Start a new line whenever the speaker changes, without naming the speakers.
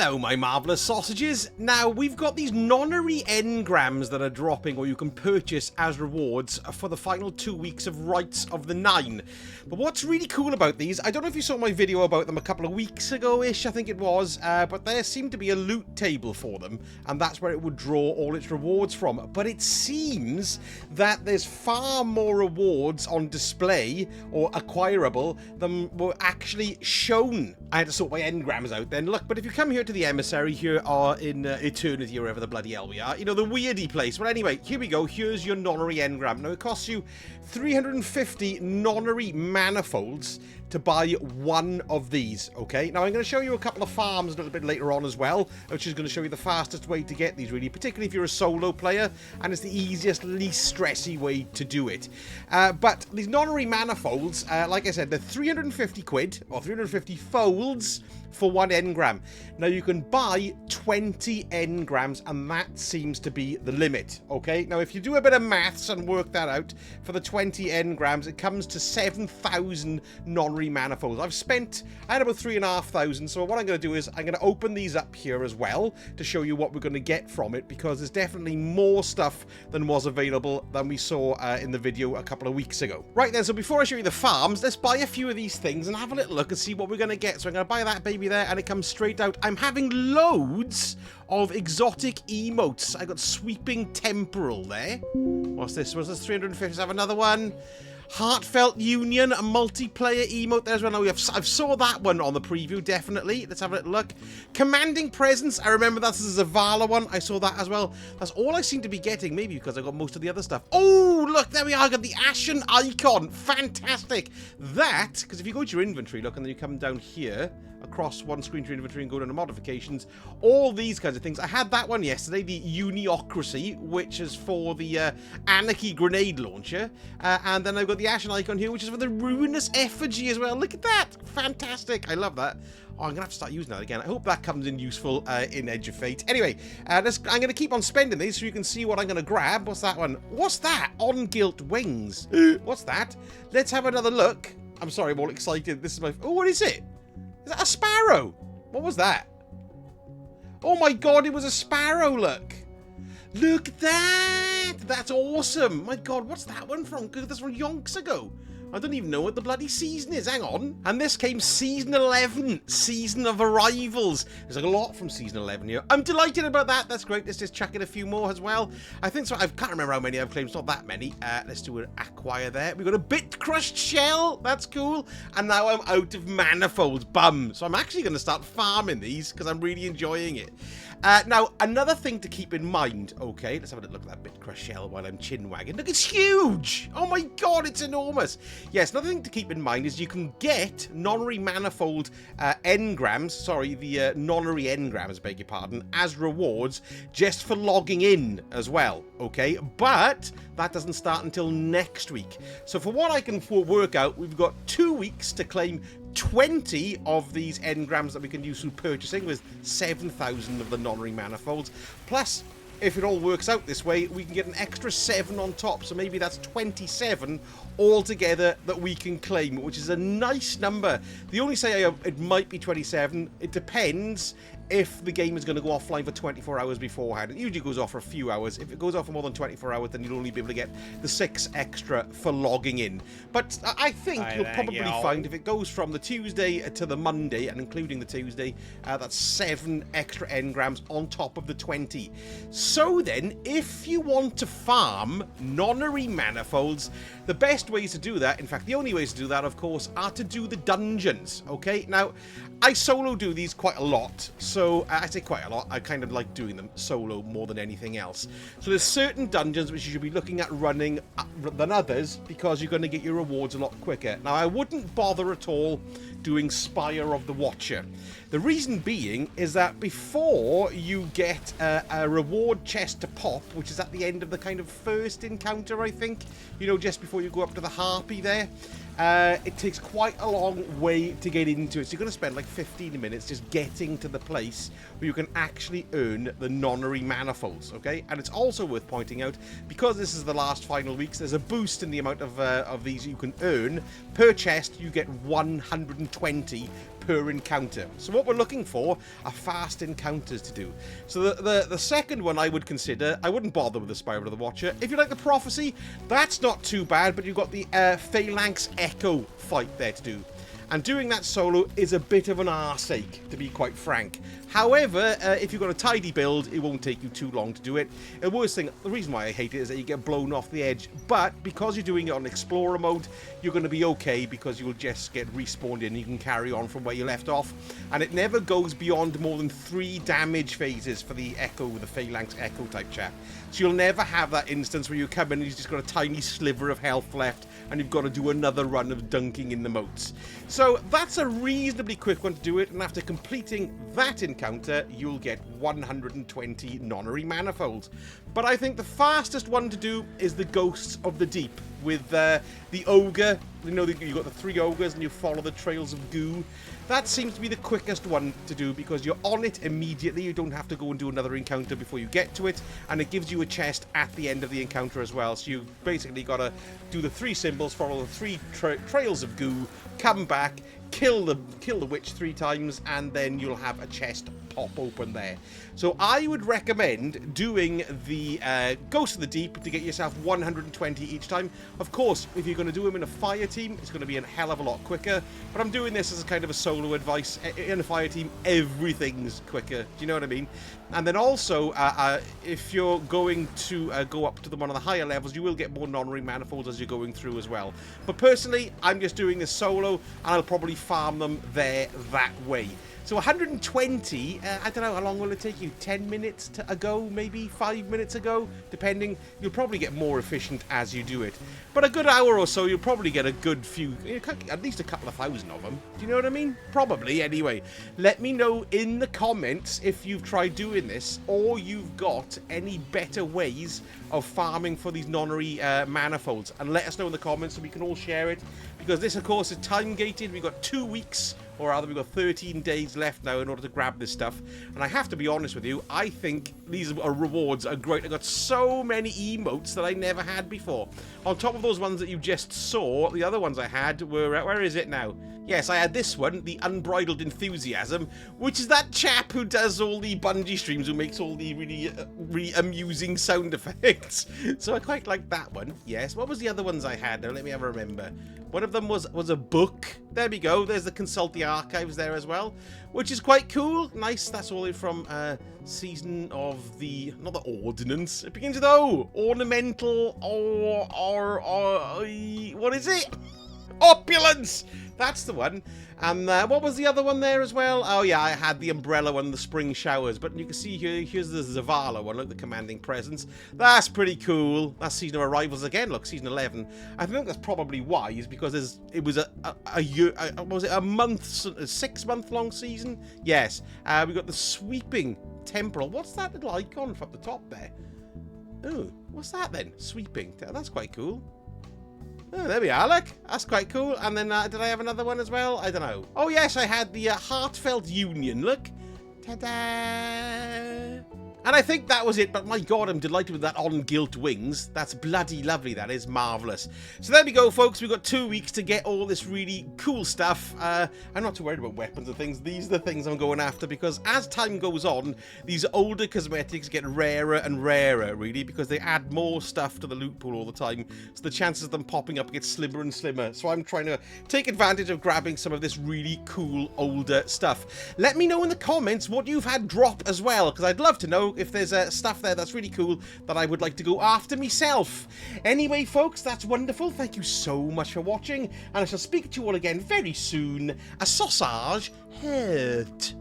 Hello, my marvellous sausages. Now, we've got these Nonary Engrams that are dropping, or you can purchase as rewards for the final 2 weeks of Rites of the Nine. But what's really cool about these, I don't know if you saw my video about them a couple of weeks ago-ish, I think it was, but there seemed to be a loot table for them, and that's where it would draw all its rewards from. But it seems that there's far more rewards on display, or acquirable, than were actually shown. I had to sort my engrams out then. Look, but if you come here to the emissary here or in Eternity or wherever the bloody hell we are, you know, the weirdy place. Well, anyway, here we go. Here's your Nonary Engram. Now, it costs you 350 Nonary Manifolds to buy one of these, okay? Now, I'm going to show you a couple of farms a little bit later on as well, which is going to show you the fastest way to get these, really, particularly if you're a solo player, and it's the easiest, least stressy way to do it. But these Nonary Manifolds, like I said, they're 350 quid, or 350 folds, for one engram. Now, you can buy 20 engrams, and that seems to be the limit, okay? Now, if you do a bit of maths and work that out, for the 20 engrams, it comes to 7,000 Nonary Manifolds. I had about 3,500, so what I'm going to do is I'm going to open these up here as well to show you what we're going to get from it, because there's definitely more stuff than was available than we saw in the video a couple of weeks ago. Right then, so before I show you the farms, let's buy a few of these things and have a little look and see what we're going to get. So I'm going to buy that baby there, and it comes straight out. I'm having loads of exotic emotes. I got sweeping temporal there. What's this? Was this 350? Have another one. Heartfelt Union, a multiplayer emote there as well. Now, I've saw that one on the preview, definitely. Let's have a little look. Commanding Presence. I remember that's a Zavala one. I saw that as well. That's all I seem to be getting, maybe because I got most of the other stuff. Oh, look, there we are. I got the Ashen Icon. Fantastic. That, because if you go to your inventory, look, and then you come down here, across one screen to your inventory and go down to modifications, all these kinds of things. I had that one yesterday, the Uniocracy, which is for the Anarchy Grenade Launcher, and then I've got the Ashen Icon here, which is for the Ruinous Effigy as well. Look at that. Fantastic. I love that. Oh, I'm going to have to start using that again. I hope that comes in useful in Edge of Fate. Anyway, I'm going to keep on spending these so you can see what I'm going to grab. What's that one? What's that? On Gilt Wings. What's that? Let's have another look. I'm sorry, I'm all excited. This is my... Oh, what is it? Is that a sparrow? What was that? Oh my god, it was a sparrow, look. Look at that. That's awesome. My god, what's that one from? That's from yonks ago. I don't even know what the bloody season is. Hang on. And this came season 11. Season of Arrivals. There's like a lot from season 11 here. I'm delighted about that. That's great. Let's just chuck in a few more as well. I think so. I can't remember how many I've claimed. It's not that many. Let's do an acquire there. We've got a bit crushed shell. That's cool. And now I'm out of manifolds. Bum. So I'm actually going to start farming these because I'm really enjoying it. Now, another thing to keep in mind, okay, let's have a look at that bit crushed shell while I'm chin wagging. Look, it's huge! Oh my god, it's enormous! Yes, another thing to keep in mind is you can get Nonary Manifold Engrams, sorry, the Nonary Engrams, beg your pardon, as rewards just for logging in as well, okay? But that doesn't start until next week. So for what I can work out, we've got 2 weeks to claim 20 of these engrams that we can use through purchasing, with 7,000 of the Nonary Manifolds. Plus, if it all works out this way, we can get an extra 7 on top, so maybe that's 27 altogether that we can claim, which is a nice number. The only say it might be 27, it depends if the game is going to go offline for 24 hours beforehand. It usually goes off for a few hours. If it goes off for more than 24 hours, then you'll only be able to get the 6 extra for logging in. But I think you'll probably find if it goes from the Tuesday to the Monday, and including the Tuesday, that's 7 extra engrams on top of the 20. So then, if you want to farm Nonary Manifolds, the best ways to do that, in fact, the only ways to do that, of course, are to do the dungeons, okay? Now, I solo do these quite a lot, so I say quite a lot. I kind of like doing them solo more than anything else. So there's certain dungeons which you should be looking at running than others, because you're going to get your rewards a lot quicker. Now, I wouldn't bother at all doing Spire of the Watcher. The reason being is that before you get a reward chest to pop, which is at the end of the kind of first encounter, I think, you know, just before you go up to the Harpy there, it takes quite a long way to get into it. So you're going to spend like 15 minutes just getting to the place where you can actually earn the Nonary Manifolds, okay? And it's also worth pointing out, because this is the last final weeks, there's a boost in the amount of these you can earn. Per chest, you get 120 per encounter. So what we're looking for are fast encounters to do. So the second one I would consider, I wouldn't bother with the Spiral of the Watcher. If you like the Prophecy, that's not too bad, but you've got the Phalanx Echo fight there to do. And doing that solo is a bit of an arse-ache, to be quite frank. However, if you've got a tidy build, it won't take you too long to do it. The worst thing, the reason why I hate it is that you get blown off the edge. But because you're doing it on Explorer mode, you're going to be okay because you'll just get respawned in. You can carry on from where you left off. And it never goes beyond more than 3 damage phases for the Echo, the Phalanx Echo type chap. So you'll never have that instance where you come in and you've just got a tiny sliver of health left and you've got to do another run of dunking in the moats. So that's a reasonably quick one to do it, and after completing that encounter, you'll get 120 Nonary Manifolds. But I think the fastest one to do is the Ghosts of the Deep, with the Ogre. You know, you've got the 3 Ogres and you follow the trails of goo. That seems to be the quickest one to do because you're on it immediately. You don't have to go and do another encounter before you get to it, and it gives you a chest at the end of the encounter as well. So you basically got to do the 3 symbols, follow the 3 trails of goo, come back, kill the witch 3 times, and then you'll have a chest pop open there. So I would recommend doing the Ghost of the Deep to get yourself 120 each time. Of course, if you're going to do them in a fire team, it's going to be a hell of a lot quicker. But I'm doing this as a kind of a solo advice. In a fire team, everything's quicker. Do you know what I mean? And then also, if you're going to go up to one of the higher levels, you will get more Nonary Manifolds as you're going through as well. But personally, I'm just doing this solo, and I'll probably farm them there that way. So 120, I don't know, how long will it take you? 10 minutes to go, maybe 5 minutes ago, depending. You'll probably get more efficient as you do it. But a good hour or so, you'll probably get a good few, at least a couple of thousand of them. Do you know what I mean? Probably, anyway. Let me know in the comments if you've tried doing this, or you've got any better ways of farming for these Nonary Manifolds. And let us know in the comments so we can all share it. Because this, of course, is time-gated. We've got 2 weeks, or rather, we've got 13 days left now in order to grab this stuff. And I have to be honest with you, I think these rewards are great. I got so many emotes that I never had before. On top of those ones that you just saw, the other ones I had were, where is it now? Yes, I had this one, the Unbridled Enthusiasm, which is that chap who does all the bungee streams, who makes all the really amusing sound effects. So I quite like that one. Yes, what was the other ones I had? Now let me have a remember. One of them was a book. There we go. There's the Consult the Archives there as well, which is quite cool. Nice. That's all from Season of the, not the Ordnance. It begins with O. Ornamental what is it? Opulence! That's the one. And what was the other one there as well? Oh yeah, I had the Umbrella one, the Spring Showers. But you can see here, here's the Zavala one, look, the Commanding Presence. That's pretty cool. That's Season of Arrivals again, look, Season 11. I think that's probably wise because it was a year, was it a month, a 6-month long season? Yes. We got the Sweeping Temporal. What's that little icon up the top there? Oh, what's that then? Sweeping. That's quite cool. Oh, there we are, look. That's quite cool. And then, did I have another one as well? I don't know. Oh, yes, I had the Heartfelt Union, look. Ta-da! And I think that was it, but my god, I'm delighted with that on gilt wings. That's bloody lovely, that is marvellous. So there we go, folks. We've got 2 weeks to get all this really cool stuff. I'm not too worried about weapons and things. These are the things I'm going after, because as time goes on, these older cosmetics get rarer and rarer, really, because they add more stuff to the loot pool all the time. So the chances of them popping up get slimmer and slimmer. So I'm trying to take advantage of grabbing some of this really cool older stuff. Let me know in the comments what you've had drop as well, because I'd love to know if there's stuff there that's really cool that I would like to go after myself. Anyway, folks, that's wonderful. Thank you so much for watching, and I shall speak to you all again very soon. A sausage hurt.